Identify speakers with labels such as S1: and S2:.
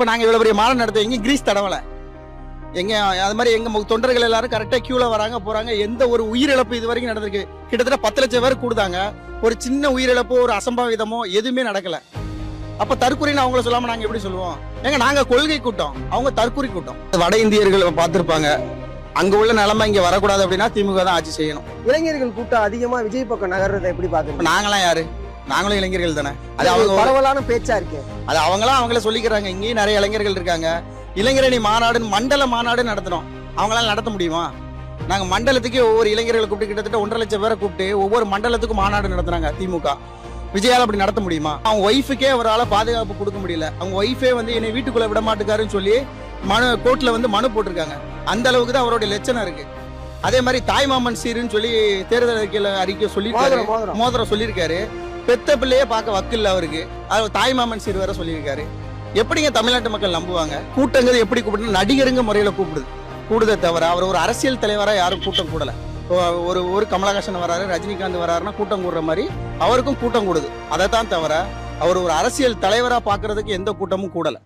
S1: இப்ப நாங்க இவ்வளவு பெரிய மாநாடு நடத்த எங்க கிரீஸ் தடவல எங்க அது மாதிரி எங்க தொண்டர்கள் எல்லாரும் கரெக்டா கியூல வராங்க போறாங்க. எந்த ஒரு உயிரிழப்பு இது வரைக்கும் நடந்திருக்கு? கிட்டத்தட்ட 10 லட்சம் பேர் கூடுதாங்க. ஒரு சின்ன உயிரிழப்போ ஒரு அசம்பாவிதமோ எதுவுமே நடக்கல. அப்ப தற்கொலைன்னு அவங்கள சொல்லாம நாங்க எப்படி சொல்லுவோம்? ஏங்க நாங்க கொள்கை கூட்டம், அவங்க தற்கொலை கூட்டம். வட இந்தியர்கள் பார்த்திருப்பாங்க, அங்க உள்ள நிலைமை இங்க வரக்கூடாது அப்படின்னா திமுக தான் ஆட்சி செய்யணும்.
S2: இளைஞர்கள் கூட்டம் அதிகமா விஜய் பக்கம் நகர்றதை எப்படி பாக்குறீங்க?
S1: நாங்களாம் யாரு? நாங்களும் இளைஞர்கள் தானே. அது
S2: அவங்க
S1: அவங்க
S2: பரவலான பேச்சா இருக்கு.
S1: அது அவங்கள சொல்லிக்கிறாங்க. இங்கேயும் நிறைய இளைஞர்கள் இருக்காங்க. இளைஞரணி மாநாடு, மண்டல மாநாடு நடத்துறோம். அவங்களால நடத்த முடியுமா? நாங்க மண்டலத்துக்கே ஒவ்வொரு இளைஞர்களை கூப்பிட்டு கிட்டத்தட்ட 1.5 லட்சம் பேரை கூப்பிட்டு ஒவ்வொரு மண்டலத்துக்கும் மாநாடு நடத்துறாங்க திமுக. விஜயால அப்படி நடத்த முடியுமா? அவங்க ஒய்ஃபுக்கே அவரால் பாதுகாப்பு கொடுக்க முடியல. அவங்க ஒய்ஃபே வந்து என்னை வீட்டுக்குள்ள விட மாட்டுக்காருன்னு சொல்லி கோர்ட்ல மனு போட்டிருக்காங்க. அந்த அளவுக்கு தான் அவருடைய லட்சணம் இருக்கு. அதே மாதிரி தாய்மாமன் சீருன்னு சொல்லி தேர்தல் அறிக்கை சொல்லியிருக்காரு, மோதிரம் சொல்லியிருக்காரு. பெத்த பிள்ளையே பார்க்க வக்கில்ல அவருக்கு. அது தாய்மாமன் சீர் வேற சொல்லியிருக்காரு. எப்படிங்க தமிழ்நாட்டு மக்கள் நம்புவாங்க? கூட்டங்கிறது எப்படி கூப்பிட்டு நடிகருங்க முறையில கூடுதே தவிர அவர் ஒரு அரசியல் தலைவரா யாரும் கூட்டம் கூடல. ஒரு கமலஹாசன் வராரு, ரஜினிகாந்த் வராருன்னா கூட்டம் கூடுற மாதிரி அவருக்கும் கூட்டம் கூடுது. அதை தான் தவிர அவர் ஒரு அரசியல் தலைவரா பாக்குறதுக்கு எந்த கூட்டமும் கூடல.